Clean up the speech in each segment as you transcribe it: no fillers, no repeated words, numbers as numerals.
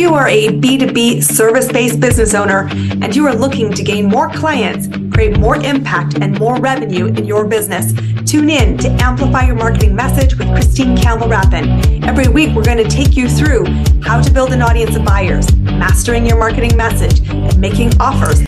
you are a B2B service-based business owner and you are looking to gain more clients, create more impact and more revenue in your business, tune in to Amplify Your Marketing Message with Christine Campbell Rapin. Every week, we're going to take you through how to build an audience of buyers, mastering your marketing message, and making offers.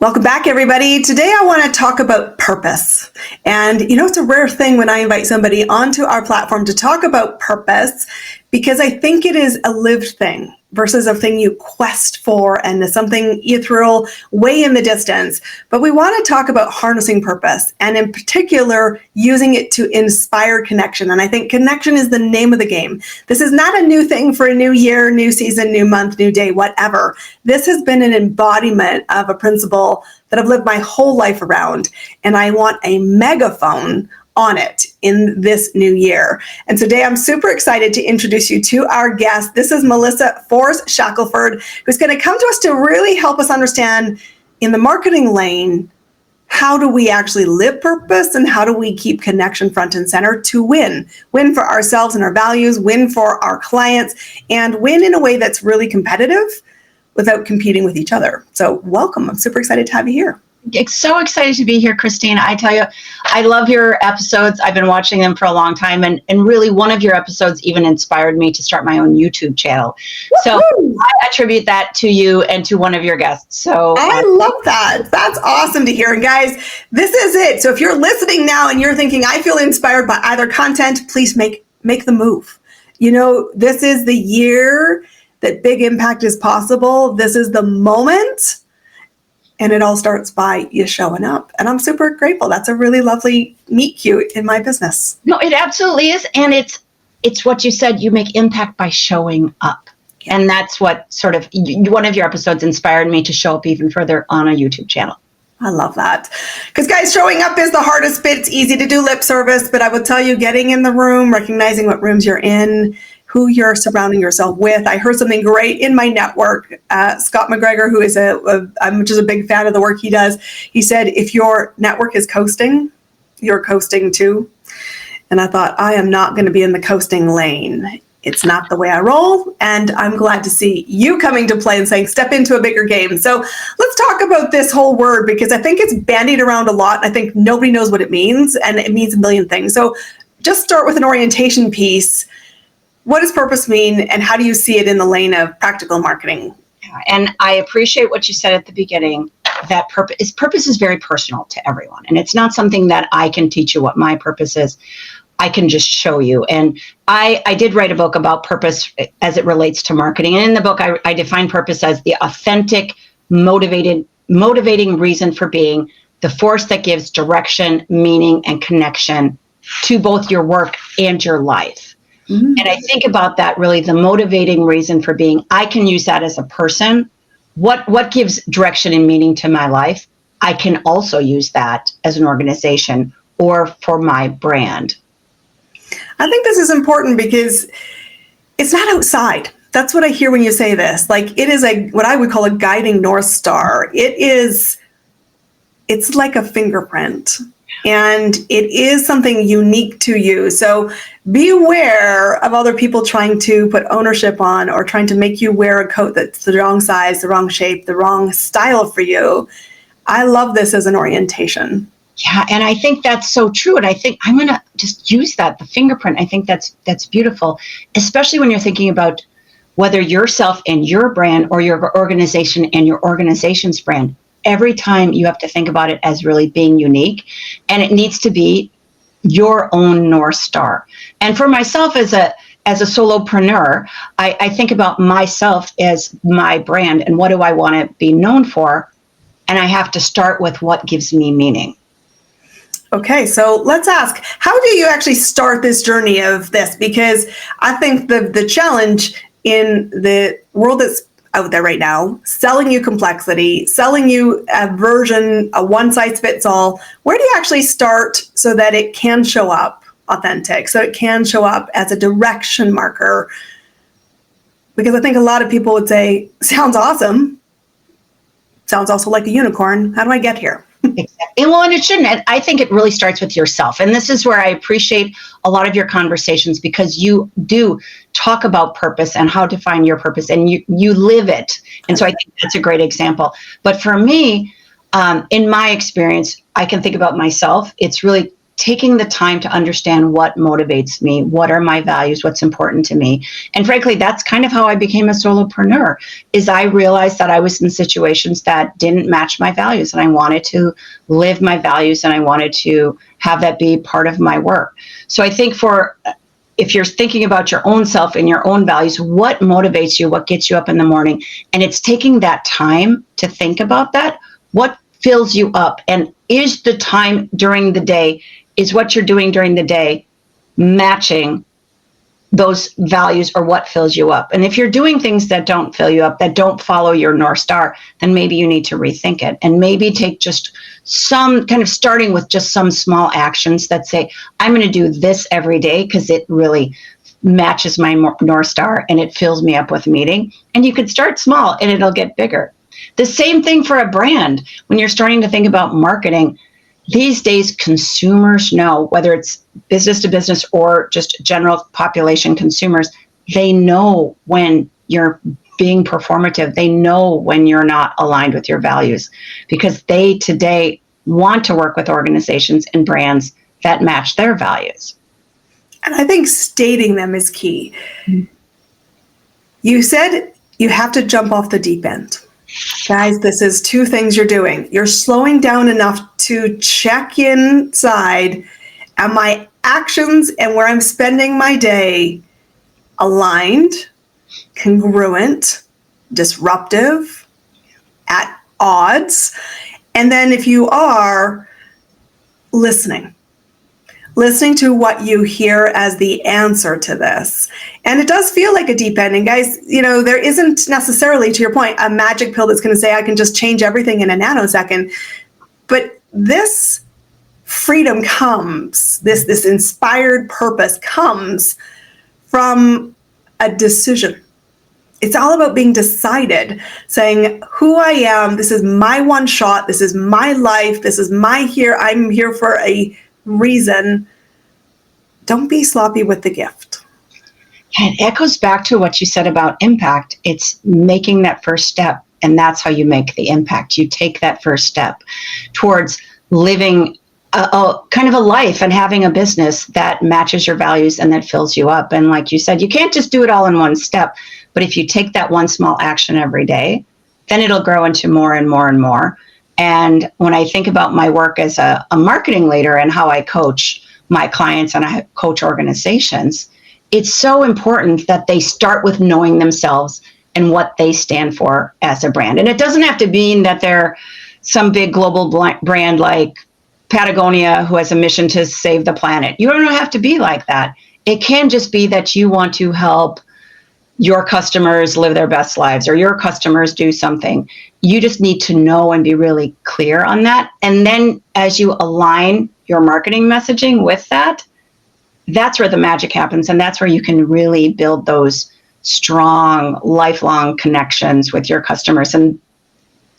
Welcome back, everybody. Today, I want to talk about purpose. And it's a rare thing when I invite somebody onto our platform to talk about purpose, because I think it is a lived thing versus a thing you quest for and something you throw way in the distance. But we want to talk about harnessing purpose and in particular, using it to inspire connection. And I think connection is the name of the game. This is not a new thing for a new year, new season, new month, new day, whatever. This has been an embodiment of a principle that I've lived my whole life around. And I want a megaphone on it in this new year. And today I'm super excited to introduce you to our guest. This is Melissa Forrest Shackleford, who's going to come to us to really help us understand in the marketing lane, how do we actually live purpose and how do we keep connection front and center to win for ourselves and our values, win for our clients, and win in a way that's really competitive without competing with each other. So welcome. I'm super excited to have you here. So excited to be here, Christine. I tell you, I love your episodes. I've been watching them for a long time. And really, one of your episodes even inspired me to start my own YouTube channel. Woo-hoo! So I attribute that to you and to one of your guests. So I love that. That's awesome to hear. And guys, this is it. So if you're listening now and you're thinking, I feel inspired by either content, please make the move. This is the year that big impact is possible. This is the moment. And it all starts by you showing up. And I'm super grateful. That's a really lovely meet cute in my business. No, it absolutely is. And it's what you said, you make impact by showing up. Yeah. And that's what sort of one of your episodes inspired me to show up even further on a YouTube channel. I love that. Because guys, showing up is the hardest bit. It's easy to do lip service, but I will tell you, getting in the room, recognizing what rooms you're in, who you're surrounding yourself with. I heard something great in my network. Scott McGregor, who is I'm just a big fan of the work he does. He said, if your network is coasting, you're coasting too. And I thought, I am not going to be in the coasting lane. It's not the way I roll. And I'm glad to see you coming to play and saying, step into a bigger game. So let's talk about this whole word, because I think it's bandied around a lot. I think nobody knows what it means, and it means a million things. So just start with an orientation piece. What does purpose mean, and how do you see it in the lane of practical marketing? And I appreciate what you said at the beginning, that purpose is very personal to everyone. And it's not something that I can teach you what my purpose is. I can just show you. And I did write a book about purpose as it relates to marketing. And in the book, I define purpose as the authentic, motivating reason for being, the force that gives direction, meaning, and connection to both your work and your life. Mm-hmm. And I think about that, really the motivating reason for being. I can use that as a person. What gives direction and meaning to my life? I can also use that as an organization or for my brand. I think this is important because it's not outside. That's what I hear when you say this. Like, it is what I would call a guiding North Star. It's like a fingerprint. And it is something unique to you. So be aware of other people trying to put ownership on or trying to make you wear a coat that's the wrong size, the wrong shape, the wrong style for you. I love this as an orientation. Yeah, and I think that's so true. And I think I'm going to just use that, the fingerprint. I think that's beautiful, especially when you're thinking about whether yourself and your brand or your organization and your organization's brand. Every time you have to think about it as really being unique, and it needs to be your own North Star. And for myself as a solopreneur, I think about myself as my brand and what do I want to be known for? And I have to start with what gives me meaning. Okay, so let's ask, how do you actually start this journey of this? Because I think the challenge in the world that's out there right now, selling you complexity, selling you a version, a one-size-fits-all. Where do you actually start so that it can show up authentic, so it can show up as a direction marker? Because I think a lot of people would say, sounds awesome. Sounds also like a unicorn. How do I get here? Exactly. Well, and it shouldn't. I think it really starts with yourself. And this is where I appreciate a lot of your conversations, because you do talk about purpose and how to find your purpose, and you live it. And so I think that's a great example. But for me, in my experience, I can think about myself. It's really taking the time to understand what motivates me, what are my values, what's important to me. And frankly, that's kind of how I became a solopreneur, is I realized that I was in situations that didn't match my values, and I wanted to live my values, and I wanted to have that be part of my work. So I think if you're thinking about your own self and your own values, what motivates you, what gets you up in the morning, and it's taking that time to think about that, what fills you up, and is the time during the day, is what you're doing during the day matching those values or what fills you up? And if you're doing things that don't fill you up, that don't follow your North Star, then maybe you need to rethink it, and maybe take just some kind of starting with just some small actions that say, I'm going to do this every day because it really matches my North Star and it fills me up with meaning. And you could start small and it'll get bigger. The same thing for a brand. When you're starting to think about marketing, these days, consumers know, whether it's business to business or just general population consumers, they know when you're being performative. They know when you're not aligned with your values, because they today want to work with organizations and brands that match their values. And I think stating them is key. Mm-hmm. You said you have to jump off the deep end. Guys, this is two things you're doing. You're slowing down enough to check inside. Am my actions and where I'm spending my day aligned, congruent, disruptive, at odds? And then if you are, listening to what you hear as the answer to this. And it does feel like a deep end. And guys, there isn't necessarily, to your point, a magic pill that's going to say I can just change everything in a nanosecond. But this freedom comes, this inspired purpose comes from a decision. It's all about being decided, saying who I am, this is my one shot, this is my life, this is I'm here for a reason. Don't be sloppy with the gift. And it echoes back to what you said about impact. It's making that first step, and that's how you make the impact. You take that first step towards living a kind of a life and having a business that matches your values and that fills you up. And like you said, you can't just do it all in one step, but if you take that one small action every day, then it'll grow into more and more and more. And when I think about my work as a marketing leader and how I coach my clients and I coach organizations, it's so important that they start with knowing themselves and what they stand for as a brand. And it doesn't have to mean that they're some big global brand like Patagonia who has a mission to save the planet. You don't have to be like that. It can just be that you want to help your customers live their best lives, or your customers do something. You just need to know and be really clear on that. And then as you align your marketing messaging with that, that's where the magic happens. And that's where you can really build those strong, lifelong connections with your customers. And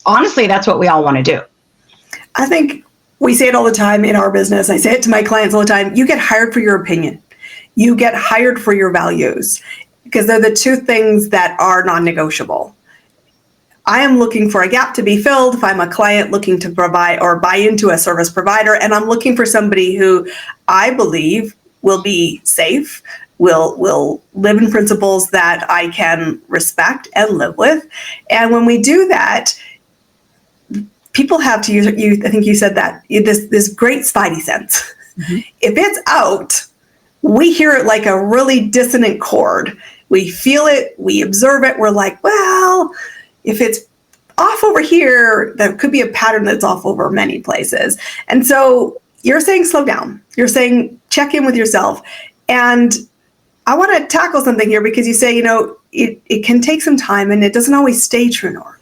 honestly, that's what we all want to do. I think we say it all the time in our business. I say it to my clients all the time. You get hired for your opinion. You get hired for your values, because they're the two things that are non-negotiable. I am looking for a gap to be filled if I'm a client looking to provide or buy into a service provider, and I'm looking for somebody who I believe will be safe, will live in principles that I can respect and live with. And when we do that, people have to use, I think you said that, this great spidey sense. Mm-hmm. If it's out, we hear it like a really dissonant chord. We feel it, we observe it, we're like, well, if it's off over here, there could be a pattern that's off over many places. And so you're saying slow down. You're saying check in with yourself. And I want to tackle something here, because you say, it can take some time and it doesn't always stay true north.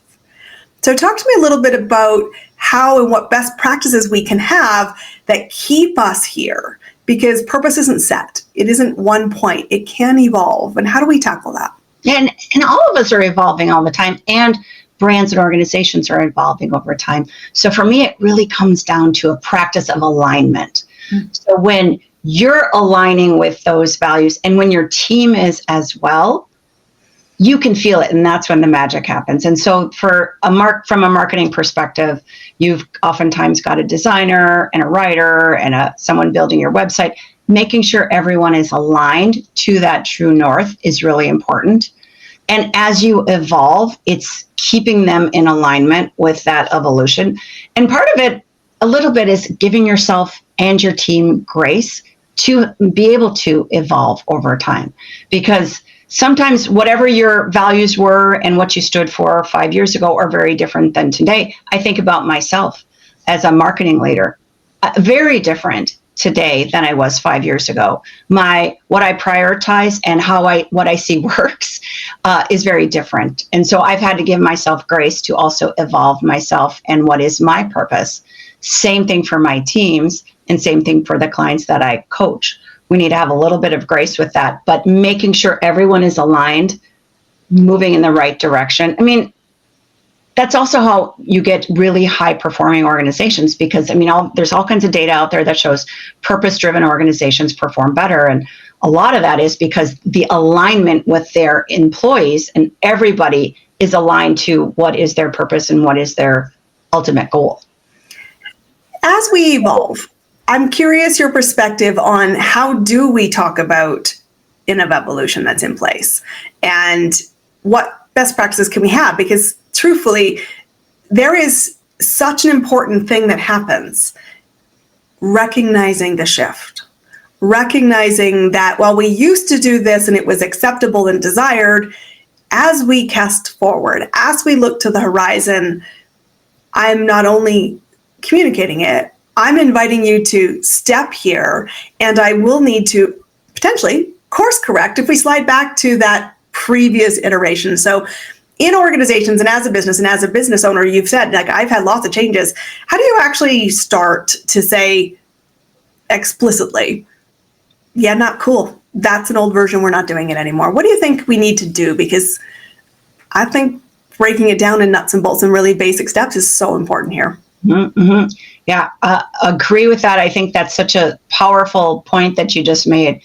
So talk to me a little bit about how and what best practices we can have that keep us here, because purpose isn't set. It isn't one point. It can evolve. And how do we tackle that? And all of us are evolving all the time. And brands and organizations are evolving over time. So for me, it really comes down to a practice of alignment. So when you're aligning with those values and when your team is as well, you can feel it, and that's when the magic happens. And so from a marketing perspective, you've oftentimes got a designer and a writer and someone building your website. Making sure everyone is aligned to that true north is really important. And as you evolve, it's keeping them in alignment with that evolution. And part of it, a little bit, is giving yourself and your team grace to be able to evolve over time. Because sometimes whatever your values were and what you stood for 5 years ago are very different than today. I think about myself as a marketing leader, very different today than I was 5 years ago. What I prioritize and what I see works is very different. And so I've had to give myself grace to also evolve myself and what is my purpose. Same thing for my teams and same thing for the clients that I coach. We need to have a little bit of grace with that, but making sure everyone is aligned, moving in the right direction. I mean, that's also how you get really high performing organizations, because there's all kinds of data out there that shows purpose-driven organizations perform better. And a lot of that is because the alignment with their employees and everybody is aligned to what is their purpose and what is their ultimate goal. As we evolve, I'm curious your perspective on how do we talk about evolution that's in place and what best practices can we have? Because truthfully, there is such an important thing that happens. Recognizing the shift, recognizing that while we used to do this and it was acceptable and desired, as we cast forward, as we look to the horizon, I'm not only communicating it, I'm inviting you to step here, and I will need to potentially course correct if we slide back to that previous iteration. So in organizations and as a business owner, you've said, like, I've had lots of changes. How do you actually start to say explicitly, yeah, not cool. That's an old version. We're not doing it anymore. What do you think we need to do? Because I think breaking it down in nuts and bolts and really basic steps is so important here. Mm-hmm. Yeah, agree with that. I think that's such a powerful point that you just made.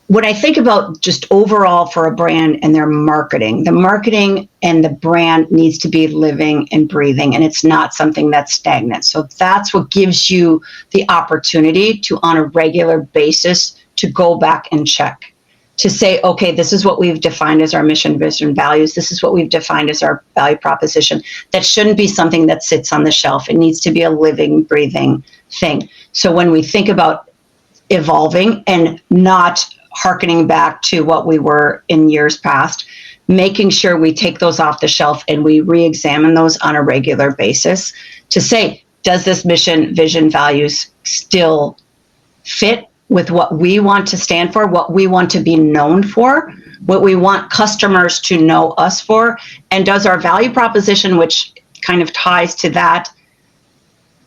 When I think about just overall for a brand and their marketing, the marketing and the brand needs to be living and breathing, and it's not something that's stagnant. So that's what gives you the opportunity to, on a regular basis, to go back and check, to say, okay, this is what we've defined as our mission, vision, values. This is what we've defined as our value proposition. That shouldn't be something that sits on the shelf. It needs to be a living, breathing thing. So when we think about evolving and not hearkening back to what we were in years past, making sure we take those off the shelf and we re-examine those on a regular basis to say, does this mission, vision, values still fit with what we want to stand for, what we want to be known for, what we want customers to know us for, and does our value proposition, which kind of ties to that,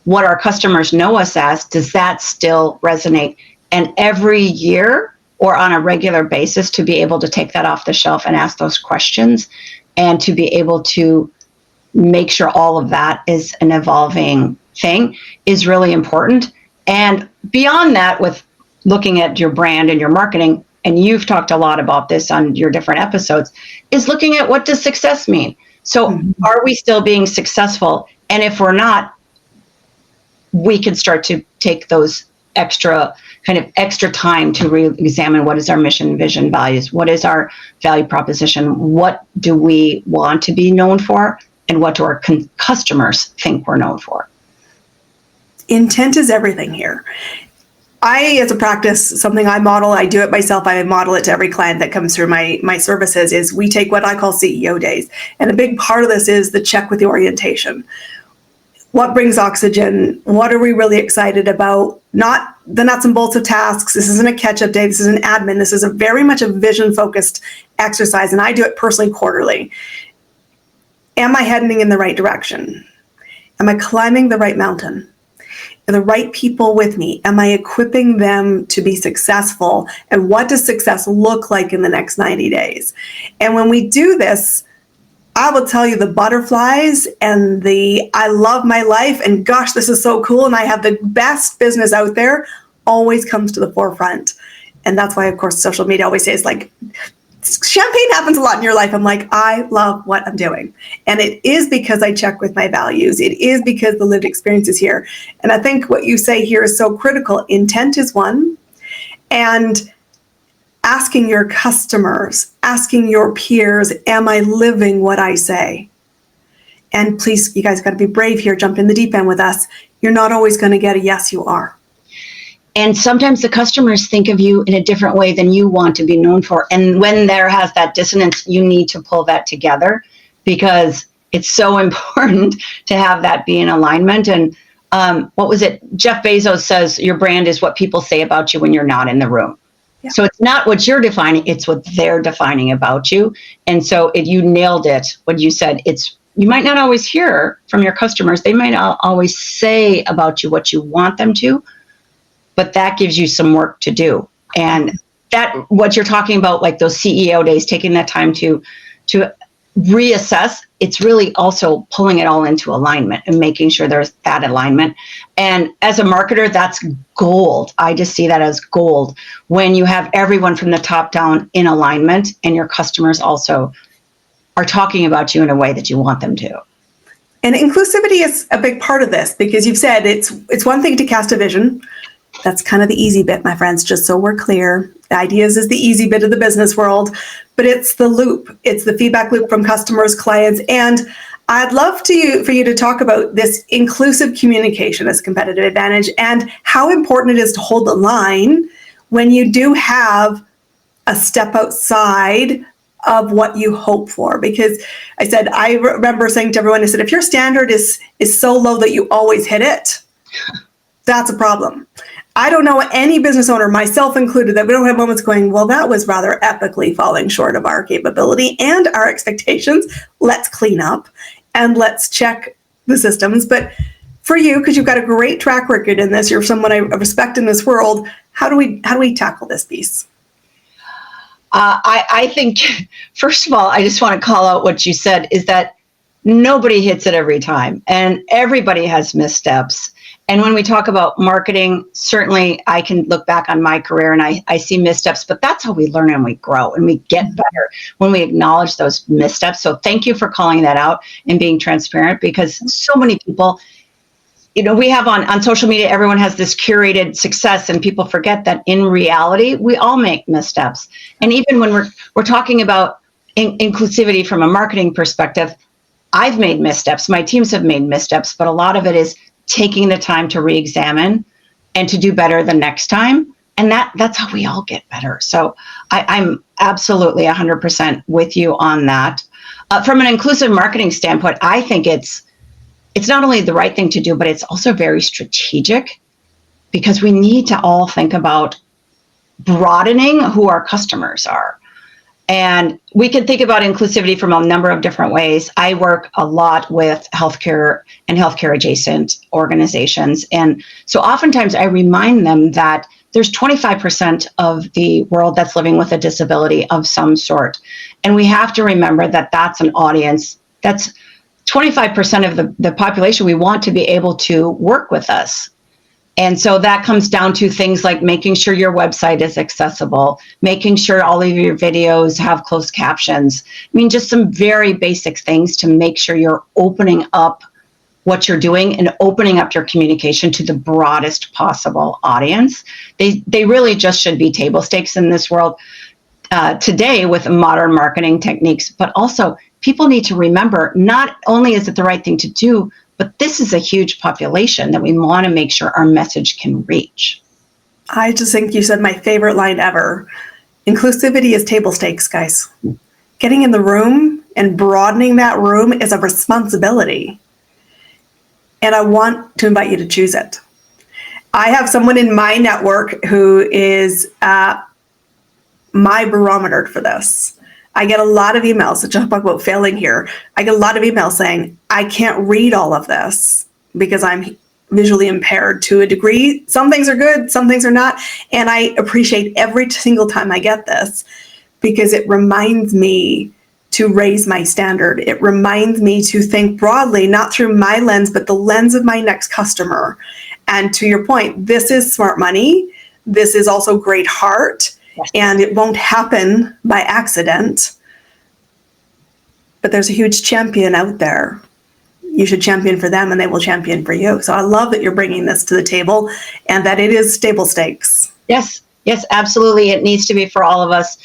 what our customers know us as, does that still resonate? And every year or on a regular basis to be able to take that off the shelf and ask those questions and to be able to make sure all of that is an evolving thing is really important. And beyond that, with looking at your brand and your marketing, and you've talked a lot about this on your different episodes, is looking at what does success mean? So are we still being successful? And if we're not, we can start to take those extra time to re-examine what is our mission, vision, values, what is our value proposition, what do we want to be known for, and what do our customers think we're known for? Intent is everything here. As a practice, something I model, I do it myself, I model it to every client that comes through my services, is we take what I call CEO days. And a big part of this is the check with the orientation. What brings oxygen? What are we really excited about? Not the nuts and bolts of tasks. This isn't a catch-up day. This is an admin. This is very much a vision-focused exercise, and I do it personally quarterly. Am I heading in the right direction? Am I climbing the right mountain? Are the right people with me? Am I equipping them to be successful? And what does success look like in the next 90 days? And when we do this, I will tell you, the butterflies and the I love my life and gosh, this is so cool and I have the best business out there always comes to the forefront. And that's why, of course, social media always says like, champagne happens a lot in your life. I'm like, I love what I'm doing. And it is because I check with my values. It is because the lived experience is here. And I think what you say here is so critical. Intent is one. And asking your customers, asking your peers, am I living what I say? And please, you guys got to be brave here. Jump in the deep end with us. You're not always going to get a yes, you are. And sometimes the customers think of you in a different way than you want to be known for. And when there has that dissonance, you need to pull that together because it's so important to have that be in alignment. And what was it? Jeff Bezos says your brand is what people say about you when you're not in the room. Yeah. So it's not what you're defining, it's what they're defining about you. And so you nailed it when you said you might not always hear from your customers. They might not always say about you what you want them to, but that gives you some work to do. And that what you're talking about, like those CEO days, taking that time to reassess, it's really also pulling it all into alignment and making sure there's that alignment. And as a marketer, that's gold. I just see that as gold when you have everyone from the top down in alignment and your customers also are talking about you in a way that you want them to. And inclusivity is a big part of this because you've said it's one thing to cast a vision. That's kind of the easy bit, my friends, just so we're clear. The ideas is the easy bit of the business world, but it's the loop. It's the feedback loop from customers, clients, and I'd love for you to talk about this inclusive communication as a competitive advantage and how important it is to hold the line when you do have a step outside of what you hope for. Because I remember saying to everyone, I said, if your standard is so low that you always hit it, that's a problem. I don't know any business owner, myself included, that we don't have moments going, well, that was rather epically falling short of our capability and our expectations. Let's clean up and let's check the systems. But for you, because you've got a great track record in this, you're someone I respect in this world. How do we tackle this piece? I think, first of all, I just want to call out what you said is that nobody hits it every time and everybody has missteps. And when we talk about marketing, certainly I can look back on my career and I see missteps, but that's how we learn and we grow and we get better when we acknowledge those missteps. So thank you for calling that out and being transparent because so many people, we have on social media, everyone has this curated success and people forget that in reality, we all make missteps. And even when we're talking about inclusivity from a marketing perspective, I've made missteps, my teams have made missteps, but a lot of it is taking the time to re-examine and to do better the next time. And that's how we all get better. So I'm absolutely 100% with you on that. From an inclusive marketing standpoint, I think it's not only the right thing to do, but it's also very strategic because we need to all think about broadening who our customers are. And we can think about inclusivity from a number of different ways. I work a lot with healthcare and healthcare adjacent organizations. And so oftentimes I remind them that there's 25% of the world that's living with a disability of some sort. And we have to remember that that's an audience, that's 25% of the population we want to be able to work with us. And so that comes down to things like making sure your website is accessible, making sure all of your videos have closed captions. I mean, just some very basic things to make sure you're opening up what you're doing and opening up your communication to the broadest possible audience. They really just should be table stakes in this world today with modern marketing techniques, but also people need to remember not only is it the right thing to do, but this is a huge population that we want to make sure our message can reach. I just think you said my favorite line ever. Inclusivity is table stakes, guys. Getting in the room and broadening that room is a responsibility. And I want to invite you to choose it. I have someone in my network who is my barometer for this. I get a lot of emails, so just talk about failing here. I get a lot of emails saying, I can't read all of this because I'm visually impaired to a degree. Some things are good, some things are not. And I appreciate every single time I get this because it reminds me to raise my standard. It reminds me to think broadly, not through my lens, but the lens of my next customer. And to your point, this is smart money. This is also great heart, and it won't happen by accident. But there's a huge champion out there. You should champion for them and they will champion for you. So I love that you're bringing this to the table and that it is table stakes. Yes, absolutely. It needs to be for all of us.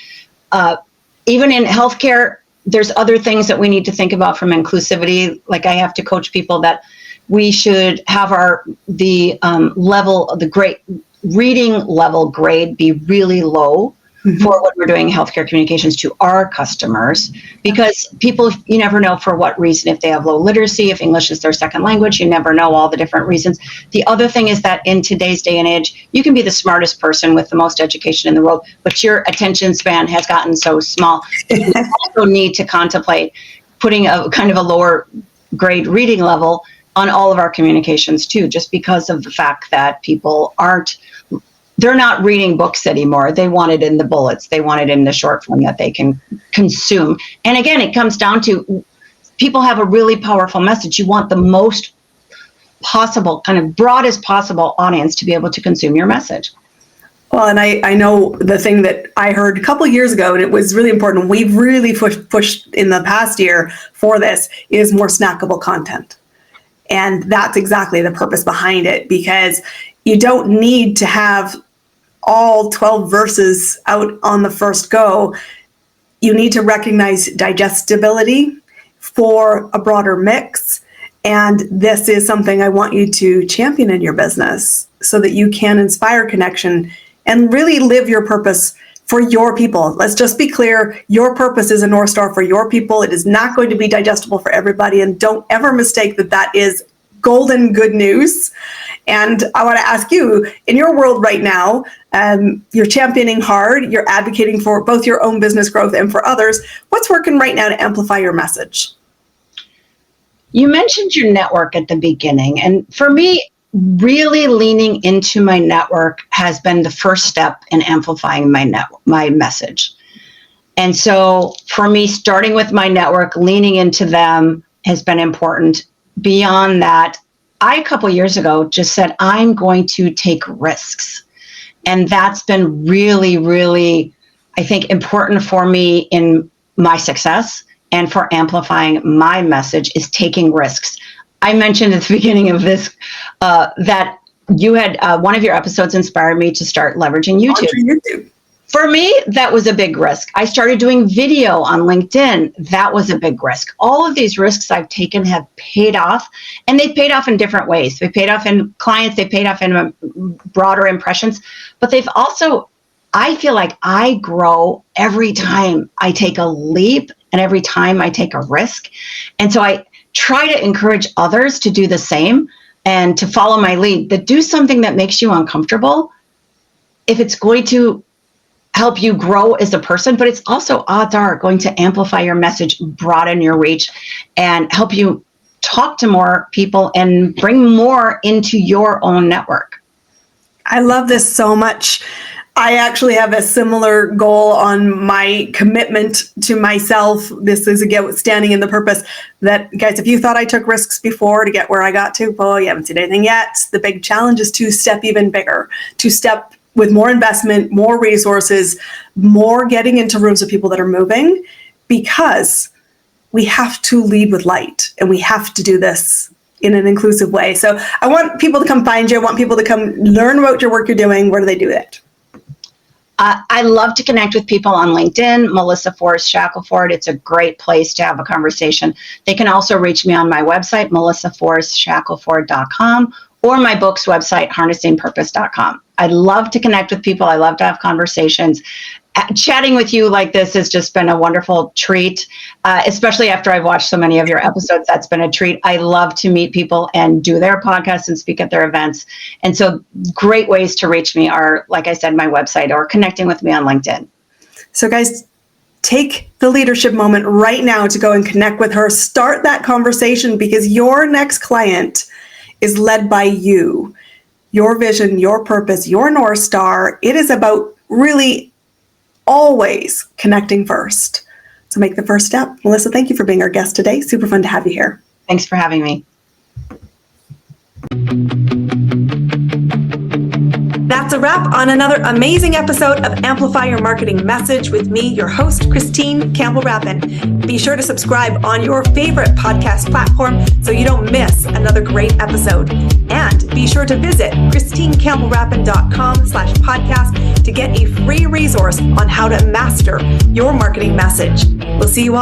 Even in healthcare, there's other things that we need to think about from inclusivity. Like I have to coach people that we should have the great reading level grade be really low for when we're doing healthcare communications to our customers, because people, you never know for what reason, if they have low literacy, if English is their second language, you never know all the different reasons. The other thing is that in today's day and age, you can be the smartest person with the most education in the world, but your attention span has gotten so small. You also need to contemplate putting a kind of a lower grade reading level on all of our communications too, just because of the fact that people they're not reading books anymore. They want it in the bullets. They want it in the short form that they can consume. And again, it comes down to people have a really powerful message. You want the most possible, kind of broadest possible audience to be able to consume your message. Well, and I know the thing that I heard a couple of years ago, and it was really important, we've really pushed in the past year for this, is more snackable content. And that's exactly the purpose behind it, because you don't need to have all 12 verses out on the first go. You need to recognize digestibility for a broader mix. And this is something I want you to champion in your business so that you can inspire connection and really live your purpose for your people. Let's just be clear, your purpose is a North Star for your people. It is not going to be digestible for everybody. And don't ever mistake that that is golden good news. And I want to ask you, in your world right now, you're championing hard, you're advocating for both your own business growth and for others. What's working right now to amplify your message? You mentioned your network at the beginning. And for me, really leaning into my network has been the first step in amplifying my message. And so for me, starting with my network, leaning into them has been important. Beyond that, a couple years ago just said, I'm going to take risks. And that's been really, really, I think, important for me in my success and for amplifying my message is taking risks. I mentioned at the beginning of this that you had one of your episodes inspired me to start leveraging YouTube. For me, that was a big risk. I started doing video on LinkedIn. That was a big risk. All of these risks I've taken have paid off, and they've paid off in different ways. They paid off in clients, they paid off in broader impressions, but they've also, I feel like I grow every time I take a leap and every time I take a risk. And so I try to encourage others to do the same and to follow my lead, that do something that makes you uncomfortable if it's going to help you grow as a person, but it's also odds are going to amplify your message, broaden your reach, and help you talk to more people and bring more into your own network. I love this so much. I actually have a similar goal on my commitment to myself. This is, again, standing in the purpose that, guys, if you thought I took risks before to get where I got to, well, you haven't seen anything yet. The big challenge is to step even bigger, to step with more investment, more resources, more getting into rooms of people that are moving, because we have to lead with light and we have to do this in an inclusive way. So I want people to come find you. I want people to come learn about your work you're doing. Where do they do it? I love to connect with people on LinkedIn, Melissa Forrest Shackleford. It's a great place to have a conversation. They can also reach me on my website, melissaforrestshackleford.com, or my book's website, harnessingpurpose.com. I love to connect with people. I love to have conversations. Chatting with you like this has just been a wonderful treat, especially after I've watched so many of your episodes. That's been a treat. I love to meet people and do their podcasts and speak at their events. And so great ways to reach me are, like I said, my website or connecting with me on LinkedIn. So guys, take the leadership moment right now to go and connect with her. Start that conversation, because your next client is led by you. Your vision, your purpose, your North Star. It is about really always connecting first. So make the first step. Melissa, thank you for being our guest today. Super fun to have you here. Thanks for having me. That's a wrap on another amazing episode of Amplify Your Marketing Message with me, your host, Christine Campbell Rapin. Be sure to subscribe on your favorite podcast platform so you don't miss another great episode. And be sure to visit christinecampbellrapin.com/podcast to get a free resource on how to master your marketing message. We'll see you all